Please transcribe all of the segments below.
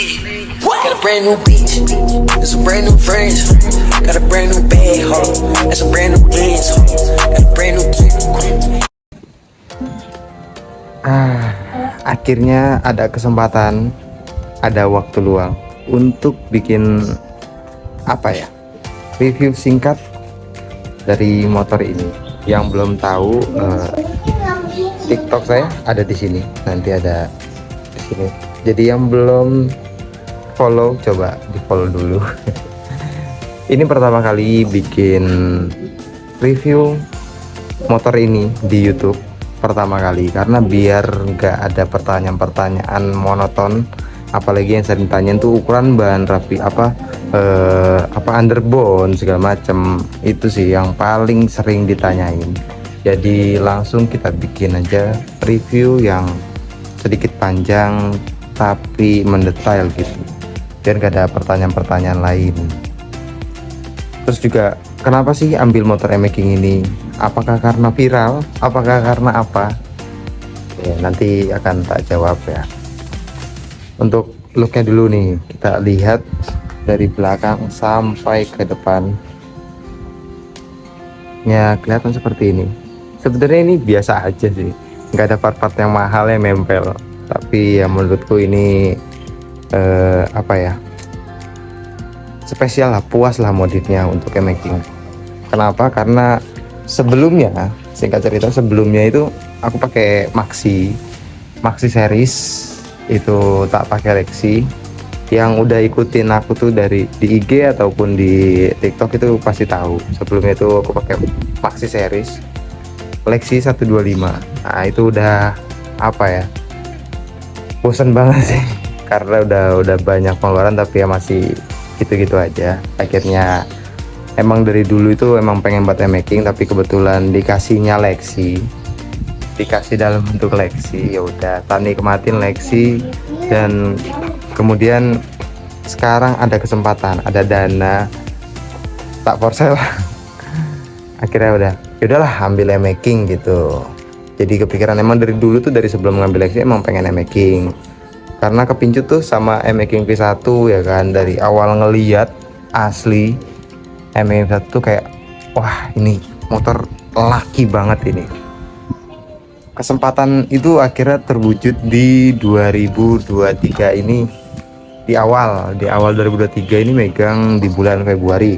Got a brand new bitch, and some brand new friends. Got a brand new bag, and some brand new ends. Got a brand new kid. Akhirnya ada kesempatan, ada waktu luang untuk bikin apa ya, review singkat dari motor ini. Yang belum tahu, TikTok saya ada di sini, nanti ada di sini. Jadi yang belum follow, coba di follow dulu. Ini pertama kali bikin review motor ini di YouTube, pertama kali, karena biar nggak ada pertanyaan-pertanyaan monoton, apalagi yang sering tanyain tuh ukuran ban, rapi apa underbone segala macem. Itu sih yang paling sering ditanyain. Jadi langsung kita bikin aja review yang sedikit panjang tapi mendetail gitu, biar gak ada pertanyaan-pertanyaan lain. Terus juga kenapa sih ambil motor e-making ini? Apakah karena viral? Apakah karena apa? Ya, nanti akan tak jawab ya. Untuk looknya dulu nih, kita lihat dari belakang sampai ke depan. Ya kelihatan seperti ini. Sebenarnya ini biasa aja sih, nggak ada part-part yang mahal yang nempel. Tapi ya menurutku ini apa ya, spesial lah, puas lah modifnya untuk e-making. Kenapa? Karena sebelumnya, singkat cerita, sebelumnya itu aku pakai Maxi series, itu tak pakai Lexi. Yang udah ikutin aku tuh dari di IG ataupun di TikTok itu pasti tahu. Sebelumnya itu aku pakai Maxi series Lexi 125. Nah itu udah apa ya, bosan banget sih. Karena udah banyak pengeluaran tapi ya masih gitu-gitu aja. Akhirnya emang dari dulu itu emang pengen buat e-making, tapi kebetulan dikasihnya Lexi, dikasih dalam bentuk Lexi. Ya udah, tak nikmatin Lexi. Dan kemudian sekarang ada kesempatan, ada dana, tak for sale. Akhirnya udahlah ambil e-making gitu. Jadi kepikiran emang dari dulu tuh, dari sebelum ngambil Lexi emang pengen e-making, karena kepincut tuh sama e-making V1 ya kan. Dari awal ngeliat asli e-making V1 tuh kayak, wah ini motor laki banget ini. Kesempatan itu akhirnya terwujud di 2023 ini. Di awal 2023 ini megang di bulan Februari.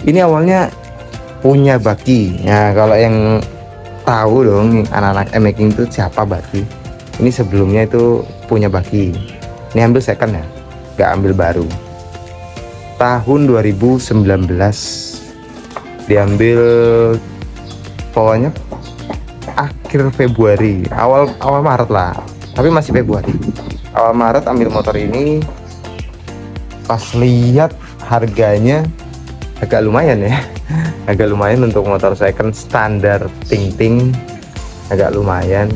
Ini awalnya punya Baki. Ya kalau yang tahu dong anak-anak e-making itu siapa Baki. Ini sebelumnya itu punya Baki. Ini ambil second ya, nggak ambil baru. Tahun 2019 diambil, pokoknya akhir Februari, awal Maret lah, tapi masih Februari. Awal Maret ambil motor ini, pas lihat harganya agak lumayan ya. Agak lumayan untuk motor second standar ting-ting, agak lumayan.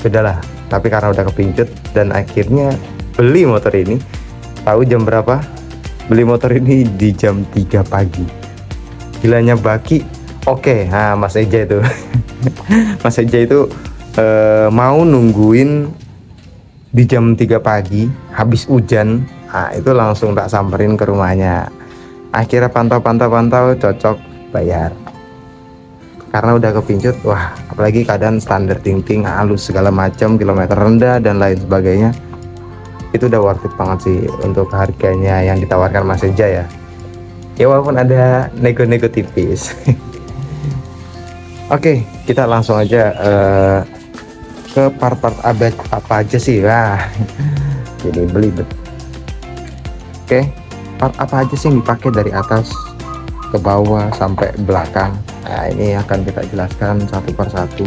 Udahlah, tapi karena udah kepincut dan akhirnya beli motor ini. Tahu jam berapa? Beli motor ini di jam 3 pagi. Gilanya Baki. Oke, nah Mas Eja itu Mas Eja itu mau nungguin di jam 3 pagi habis hujan. Nah itu langsung tak samperin ke rumahnya. Akhirnya pantau, cocok, bayar. Karena udah kepincut, wah apalagi keadaan standar ting-ting, halus segala macam, kilometer rendah dan lain sebagainya. Itu udah worth it banget sih untuk harganya yang ditawarkan Mas Eja ya. Ya walaupun ada nego-nego tipis. Oke, kita langsung aja ke part-part apa aja sih. Wah, jadi belibet. Oke, part apa aja sih yang dipakai dari atas ke bawah sampai belakang. Nah ini akan kita jelaskan satu per satu,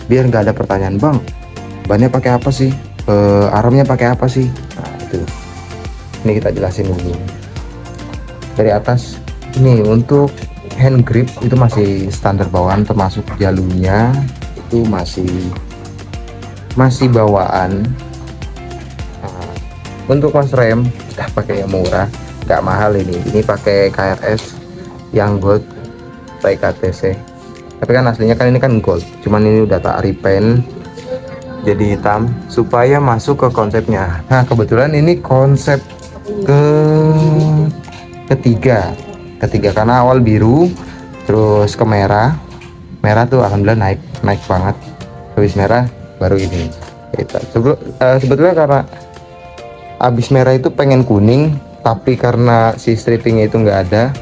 biar nggak ada pertanyaan, bang bannya pakai apa sih, armnya pakai apa sih. Nah itu, ini kita jelasin dulu dari atas. Ini untuk hand grip itu masih standar bawaan, termasuk jalurnya itu masih bawaan. Nah, untuk mas rem kita pakai yang murah, nggak mahal. Ini pakai KRS yang gold by KTC, tapi kan aslinya kan ini kan gold, cuman ini udah tak repaint jadi hitam supaya masuk ke konsepnya. Nah kebetulan ini konsep ketiga karena awal biru terus ke merah. Merah tuh alhamdulillah naik banget, habis merah baru ini gitu. Sebetulnya karena habis merah itu pengen kuning, tapi karena si strippingnya itu nggak ada,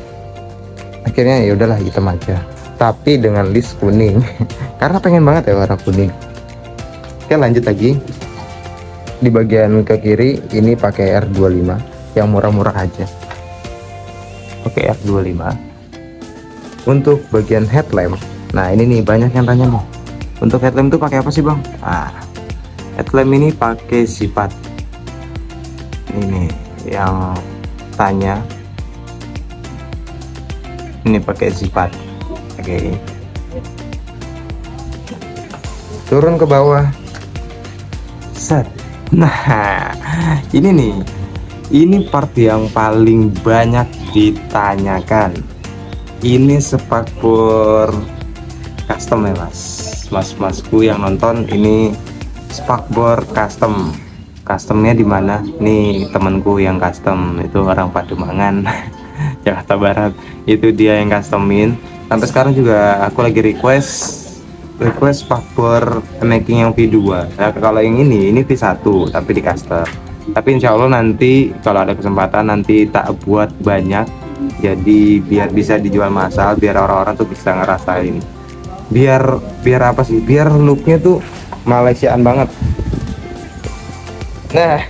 akhirnya ya udahlah hitam aja tapi dengan list kuning karena pengen banget ya warna kuning. Oke lanjut lagi, di bagian ke kiri ini pakai R25 yang murah-murah aja. Oke R25. Untuk bagian headlamp, nah ini nih banyak yang tanya nih, untuk headlamp tuh pakai apa sih bang? Nah headlamp ini pakai sifat ini yang tanya, ini pakai sifat. Oke, turun ke bawah, set. Nah ini nih, ini part yang paling banyak ditanyakan. Ini spakbor custom ya mas-masku yang nonton, ini spakbor custom. Customnya di mana nih? Temanku yang custom itu orang Pademangan Jakarta Barat, itu dia yang customin. Sampai sekarang juga aku lagi request spakbor making yang V2. Nah kalau yang ini V1 tapi di custom. Tapi insya Allah nanti kalau ada kesempatan nanti tak buat banyak, jadi biar bisa dijual massal, biar orang-orang tuh bisa ngerasain, biar apa sih, biar looknya tuh Malaysiaan banget. Nah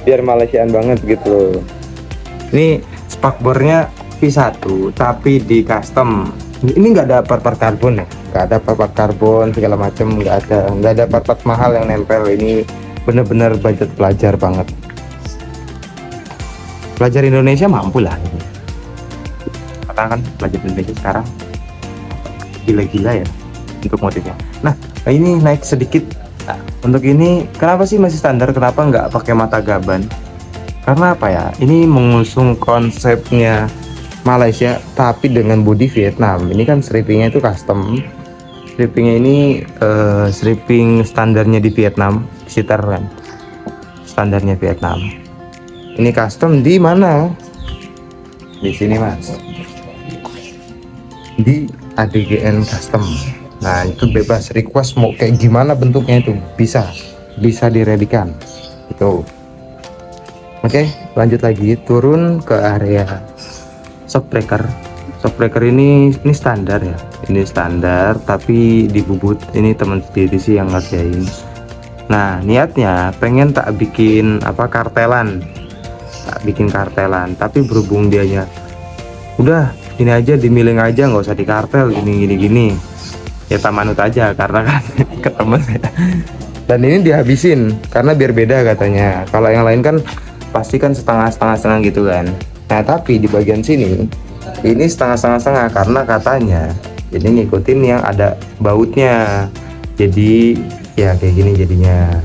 biar Malaysiaan banget gitu. Ini spakbornya V1 tapi di custom. Ini nggak ada part-part karbon ya, nggak ada part-part karbon segala macam, nggak ada part-part mahal yang nempel. Ini bener-bener budget pelajar banget, pelajar Indonesia mampu lah ini. Katakan pelajar Indonesia sekarang gila-gila ya untuk motifnya. Nah ini naik sedikit. Nah, untuk ini kenapa sih masih standar, kenapa nggak pakai mata gaban? Karena apa ya, ini mengusung konsepnya Malaysia tapi dengan body Vietnam. Ini kan strippingnya itu custom. Strippingnya ini stripping standarnya di Vietnam, sitar kan, standarnya Vietnam. Ini custom di mana? Di sini mas, di ADGN custom. Nah itu bebas request mau kayak gimana bentuknya, itu bisa diredikan itu. Oke lanjut lagi, turun ke area shockbreaker. Shockbreaker ini standar ya, ini standar tapi di bubut ini teman sendiri sih yang ngerjain. Nah niatnya pengen tak bikin kartelan, tapi berhubung dianya udah ini aja dimiling aja, nggak usah dikartel gini ya, tak manut aja karena kan ke temen ya. Dan ini dihabisin karena biar beda katanya. Kalau yang lain kan pasti kan setengah gitu kan. Nah tapi di bagian sini ini setengah karena katanya ini ngikutin yang ada bautnya, jadi ya kayak gini jadinya.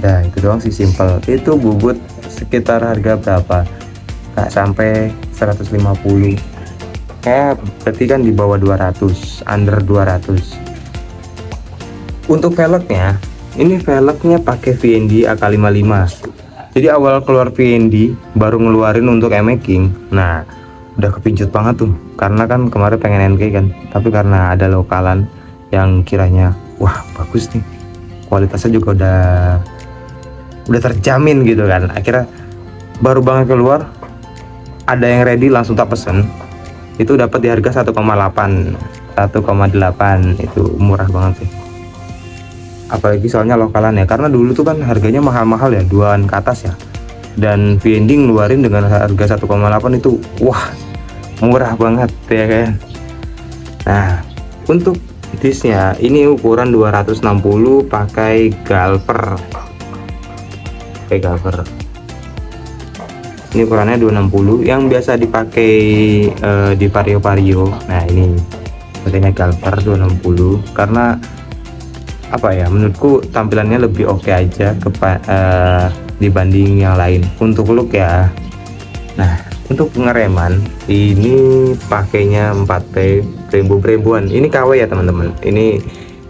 Nah itu doang sih, simple. Itu bubut sekitar harga berapa, nggak sampai 150 berarti kan di bawah 200, under 200. Untuk velgnya, ini velgnya pakai VND AK55. Jadi awal keluar VND baru ngeluarin untuk making. Nah udah kepincut banget tuh, karena kan kemarin pengen NK kan, tapi karena ada lokalan yang kiranya wah bagus nih, kualitasnya juga udah terjamin gitu kan, akhirnya baru banget keluar ada yang ready langsung tak pesen. Itu dapat di harga 1,8 itu murah banget sih, apalagi soalnya lokalan ya, karena dulu tuh kan harganya mahal-mahal ya, 2an ke atas ya, dan VND ngeluarin dengan harga 1,8 itu wah murah banget ya kan. Nah untuk disnya ini ukuran 260 pakai galper, ini ukurannya 260 yang biasa dipakai di vario. Nah ini pakainya galper 260 karena apa ya, menurutku tampilannya lebih oke aja dibanding yang lain untuk look ya. Nah untuk pengereman ini pakainya 4P Brembo-Bremboan, ini KW ya teman-teman, ini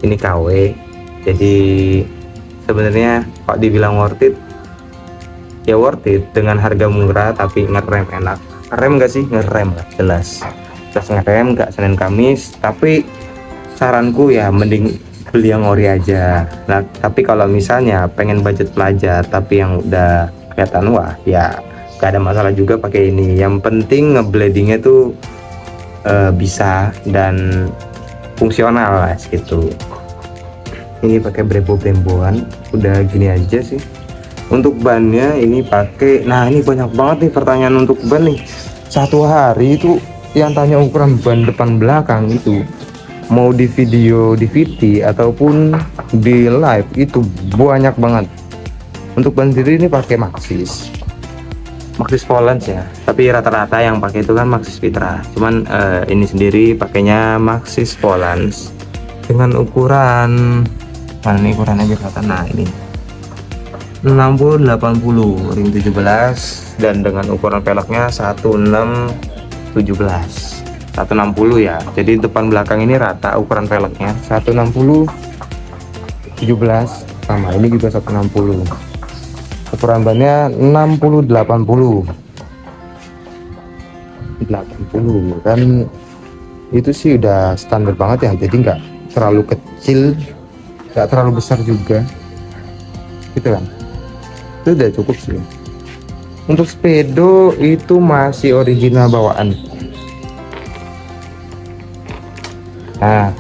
KW Jadi sebenarnya kalau dibilang worth it, ya worth it dengan harga murah tapi ngerem enak. Ngerem nggak sih? Ngerem lah jelas. Terus ngerem nggak Senin Kamis, tapi saranku ya mending beli yang ori aja. Nah tapi kalau misalnya pengen budget pelajar tapi yang udah kelihatan wah ya gak ada masalah juga pakai ini. Yang penting ngebladingnya tuh bisa dan fungsional lah gitu. Ini pakai brembo-bremboan udah gini aja sih. Untuk bannya ini pakai, nah ini banyak banget nih pertanyaan untuk ban nih. Satu hari itu yang tanya ukuran ban depan belakang itu, mau di video di VT ataupun di live itu banyak banget. Untuk ban sendiri ini pakai Maxxis Volans ya, tapi rata-rata yang pakai itu kan Maxxis Vitra, cuman ini sendiri pakainya Maxxis Volans dengan ukuran mana nih ukurannya biar kelihatan. Nah ini 60-80 ring 17 dan dengan ukuran velgnya 16-17 160 ya, jadi depan belakang ini rata ukuran velgnya 160 17 sama, ini juga 160. Ukuran bannya 60-80 kan itu sih udah standar banget ya, jadi nggak terlalu kecil nggak terlalu besar juga gitu kan, itu udah cukup sih. Untuk speedo itu masih original bawaan. Nah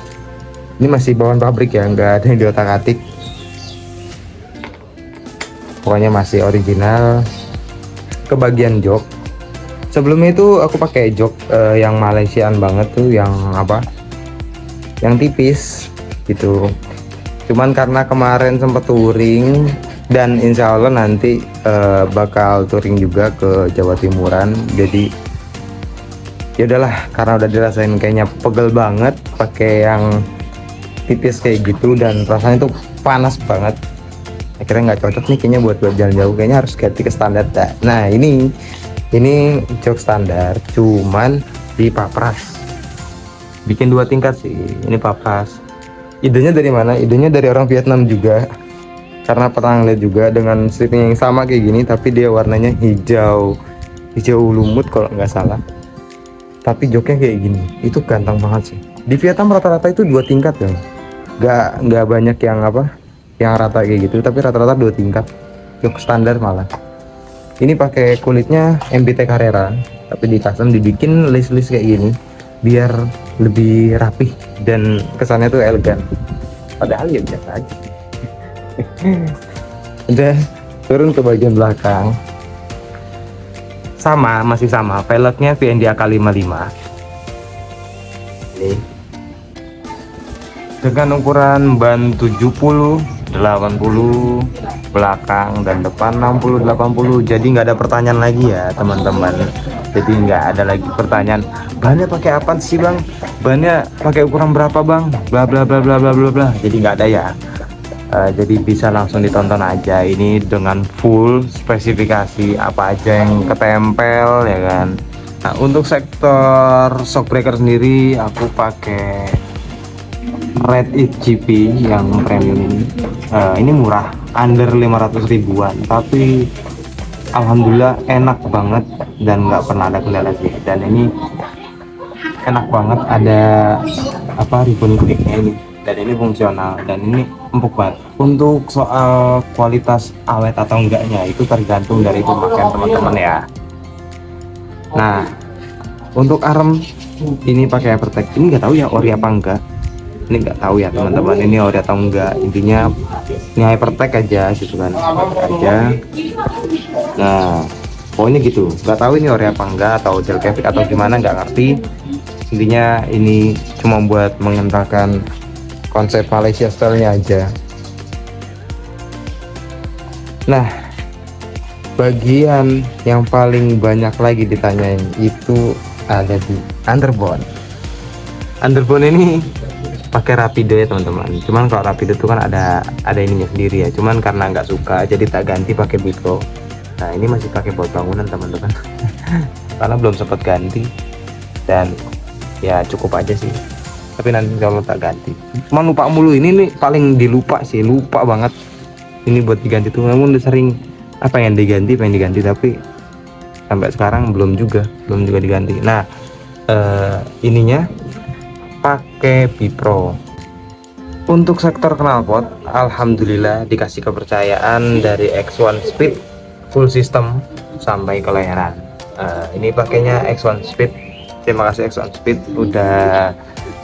ini masih bawaan pabrik ya, nggak ada yang diotak-atik, pokoknya masih original. Ke bagian jok, sebelumnya itu aku pakai jok yang Malaysian banget tuh, yang apa, yang tipis gitu. Cuman karena kemarin sempat touring dan insya Allah nanti bakal touring juga ke Jawa Timuran, jadi ya udahlah, karena udah dirasain kayaknya pegel banget pakai yang tipis kayak gitu dan rasanya tuh panas banget, akhirnya nggak cocok nih kayaknya buat jalan jauh, kayaknya harus ganti ke standar dah. Nah ini jok standar cuman dipapras, bikin 2 tingkat sih. Ini papras, idenya dari mana? Idenya dari orang Vietnam juga, karena pernah ngeliat juga dengan stripnya yang sama kayak gini tapi dia warnanya hijau lumut kalau nggak salah, tapi joknya kayak gini, itu ganteng banget sih. Di Vietnam rata-rata itu 2 tingkat ya, nggak banyak yang apa yang rata kayak gitu, tapi rata-rata 2 tingkat jok standar malah. Ini pakai kulitnya MBT Carrera tapi di custom dibikin list-list kayak gini biar lebih rapih dan kesannya tuh elegan, padahal ya biasa aja. Udah turun ke bagian belakang, masih sama velgnya VND AK55 ini dengan ukuran ban 70 80 belakang dan depan 60-80, jadi nggak ada pertanyaan lagi ya teman-teman. Jadi nggak ada lagi pertanyaan bannya pakai apa sih bang, bannya pakai ukuran berapa bang, bla bla bla bla bla bla bla, jadi nggak ada ya. Jadi bisa langsung ditonton aja ini dengan full spesifikasi apa aja yang ketempel ya kan. Nah untuk sektor shock breaker sendiri aku pakai Red It GP yang premium ini. Ini murah, under 500 ribuan, tapi alhamdulillah enak banget dan nggak pernah ada kendala sih. Dan ini enak banget, ada apa ribbon clicknya ini, dan ini fungsional dan ini empuk banget. Untuk soal kualitas awet atau enggaknya itu tergantung dari pemakaian teman-teman ya. Nah untuk arm ini pakai Evertech, ini nggak tahu ya ori apa enggak, ini nggak tahu ya teman-teman ini ori atau enggak, intinya ini Hypertech aja gitu kan, aja. Nah pokoknya gitu, nggak tahu ini ori apa enggak atau gel kevik atau gimana, nggak ngerti. Intinya ini cuma buat mengenalkan konsep Malaysia style-nya aja. Nah bagian yang paling banyak lagi ditanyain itu ada di underbone. Underbone ini pakai Rapido ya teman-teman, cuman kalau Rapido itu kan ada ininya sendiri ya, cuman karena nggak suka jadi tak ganti pakai Biko. Nah ini masih pakai buat bangunan teman-teman karena belum sempat ganti dan ya cukup aja sih. tapi nanti kalau tak ganti. Cuma lupa mulu, ini nih paling dilupa sih, lupa banget ini buat diganti tuh. Namun udah sering pengen diganti tapi sampai sekarang belum juga diganti. Nah ininya pakai Bipro. Untuk sektor knalpot, alhamdulillah dikasih kepercayaan dari X1 Speed full system sampai ke layaran. Ini pakainya X1 Speed. Terima kasih X1 Speed udah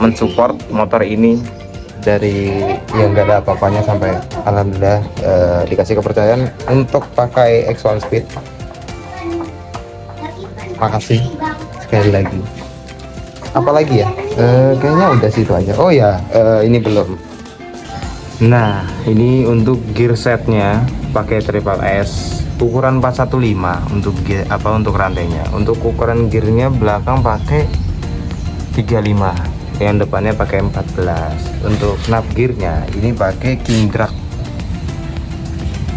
mensupport motor ini dari yang gak ada apa-apanya sampai alhamdulillah dikasih kepercayaan untuk pakai X1 Speed. Makasih sekali lagi. Apalagi ya, kayaknya udah situ aja. Oh ya, ini belum. Nah, ini untuk gear setnya pakai Triple S ukuran 415 untuk gear, untuk rantainya. Untuk ukuran gearnya belakang pakai 35, yang depannya pakai 14. Untuk snap gearnya ini pakai King Drag.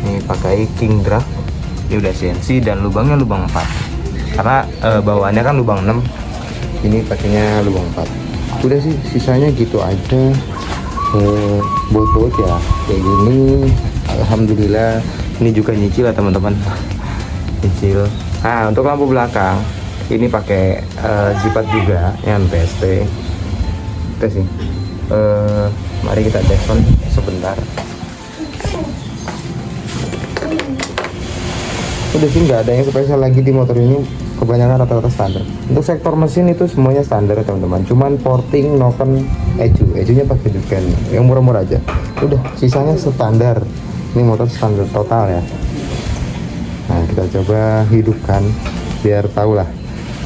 Ini pakai King Drag. Ini udah CNC dan lubangnya lubang 4. Karena bawaannya kan lubang 6. Ini pakainya lubang 4. Udah sih, sisanya gitu aja. Bot-bot ya kayak gini, alhamdulillah. Ini juga nyicil ya teman-teman, nyicil. Nah, untuk lampu belakang ini pakai Zipat juga yang PST. Itu sih, mari kita cek sebentar. Udah sih, nggak ada yang spesial lagi di motor ini, kebanyakan rata-rata standar. Untuk sektor mesin itu semuanya standar ya teman-teman, cuman porting, noken, ecunya pakai Duken yang murah-murah aja. Udah, sisanya standar. Ini motor standar total ya. Nah, kita coba hidupkan biar tahu lah,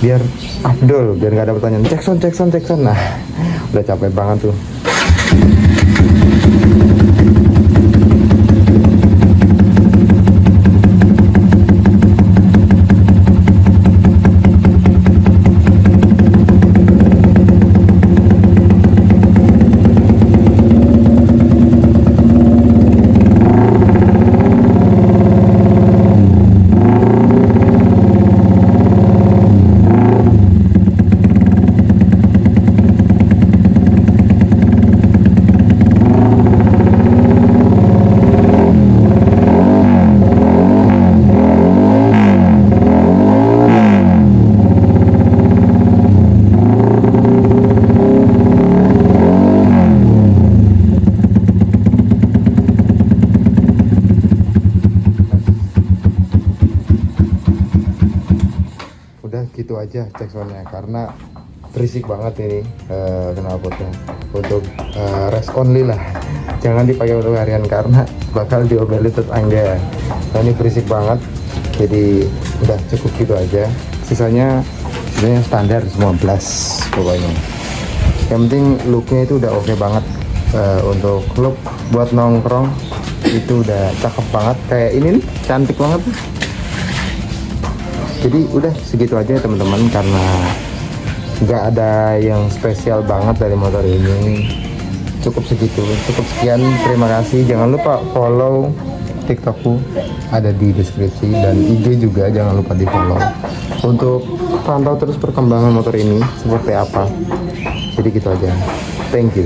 biar afdol, biar nggak ada pertanyaan cek sound. Nah, udah capek banget tuh. Gitu aja cek soundnya karena berisik banget ini knalpotnya. Untuk rest only lah, jangan dipakai untuk harian karena bakal diomelin tetangga. Nah, ini berisik banget, jadi udah cukup gitu aja. Sisanya standar semua blast pokoknya. Yang penting looknya itu udah oke banget. Untuk look buat nongkrong itu udah cakep banget, kayak ini nih, cantik banget. Jadi udah segitu aja teman-teman, karena nggak ada yang spesial banget dari motor ini. Cukup segitu, cukup sekian. Terima kasih. Jangan lupa follow TikTokku, ada di deskripsi, dan IG juga jangan lupa di follow untuk pantau terus perkembangan motor ini seperti apa. Jadi gitu aja. Thank you.